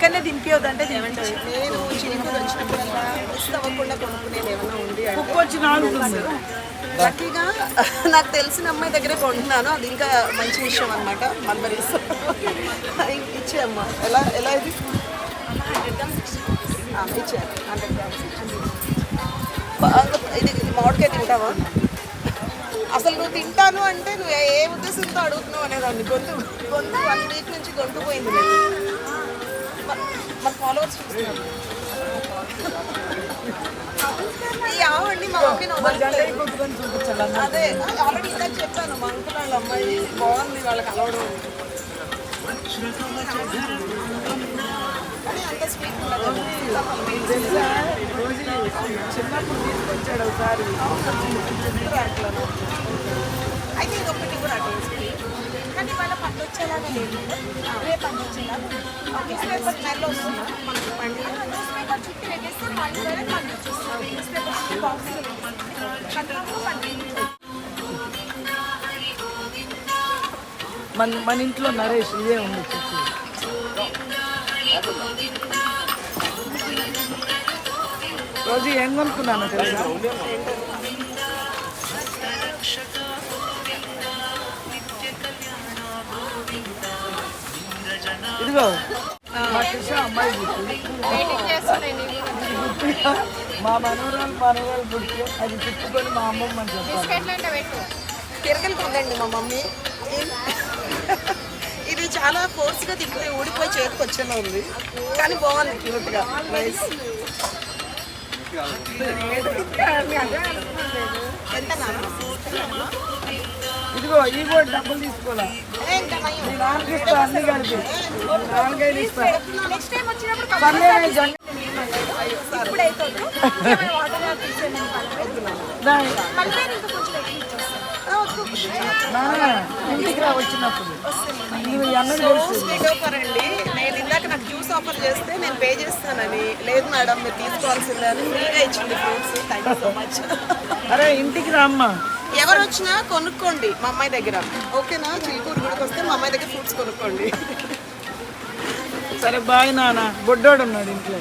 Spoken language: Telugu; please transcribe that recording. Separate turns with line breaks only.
దగ్గరనే దింపియొద్దంటే
నేను చిలుకూరు వచ్చినప్పుడల్లా మిస్ అవ్వకుండా కొనుక్కునేది ఏమన్నా ఉంది
కుక్క వచ్చి నాలుగుతుంది.
లక్కీగా నాకు తెలిసిన అమ్మాయి దగ్గరే కొంటున్నాను. అది ఇంకా మంచి విషయం అనమాట. మల్బరీస్ ఇచ్చే అమ్మ ఎలా ఎలా ఇది ఇచ్చారు 100 grams. ఇది మామిడికాయ తింటావా? అసలు నువ్వు తింటాను అంటే నువ్వు ఏ ఉద్దేశంతో అడుగుతున్నావు అనేదాన్ని. గొంతు 1 వీక్ నుంచి గొంతు పోయింది. మన ఫాలోవర్స్ చూస్తున్నారు. ఈ ఆవండి మా మమ్మీని అదే ఆల్రెడీ ఇందాక చెప్పాను. మా అంకుల్ వాళ్ళ అమ్మాయి బాగుంది, వాళ్ళకి అలవడం కానీ అంత స్వీట్ ఉండదు.
చిన్నప్పుడు తీసుకొచ్చాడు ఒకసారి.
అయితే ఇది ఒకటి కూడా
కానీ వాళ్ళ పండు వచ్చేలాగా లేదు, రేపు పండు వచ్చేలాగా
న్యూస్ పేపర్ స్మెల్ వస్తుందా మనకి పండి?
న్యూస్ పేపర్ చుట్టూ పెట్టేస్తే పండు వేరే పండు వచ్చేస్తుంది. న్యూస్ పేపర్ చుట్టూ బాక్స్ కన్ఫామ్గా పండు.
మన ఇంట్లో నరేష్ ఇదే ఉంది చెట్టు. రోజు ఏం కొనుక్కున్నాను తెలుసా? ఇదిగో మా కృష్ణ అమ్మాయి మా మనవరాలు గుర్తు అది తిప్పుకొని మా అమ్మమ్మ అని చెప్పాలి.
తిరగలి కొందండి మా మమ్మీ. ఇది చాలా ఫోర్స్గా తిప్పి ఊడిపోయి చేతికి వచ్చేలా ఉంది, కానీ బాగుంది క్యూట్గా. నైస్. ఎంత
ఇదిగో ఈ కూడా డబ్బులు తీసుకోవాలా? నాన్నకి ఇస్తా, అన్ని కలిపి నాన్నకైనా ఇస్తా.
నెక్స్ట్ టైం వచ్చినప్పుడు
పర్లేదు
ఇప్పుడైతే వాటర్ మళ్ళీ ఇంకా కొంచెం ఎక్కువ ఇచ్చేస్తాను.
ఇంటికి రా వచ్చినప్పుడు
స్వీట్ ఆఫర్ అండి. నేను ఇందాక నాకు జ్యూస్ ఆఫర్ చేస్తే నేను పే చేస్తానని, లేదు మేడం మీరు తీసుకోవాల్సిందే అని ఫ్రీగా ఇచ్చింది fruits. Thank you so much.
అరే ఇంటికి రామ్మా.
ఎవరు వచ్చినా కొనుక్కోండి మా అమ్మాయి దగ్గర, ఓకేనా? చిలుకూరు గుడికి వస్తే మా అమ్మాయి దగ్గర ఫ్రూట్స్ కొనుక్కోండి.
సరే బాయ్ నాన్న. బొడ్డోడు ఉన్నాడు ఇంట్లో.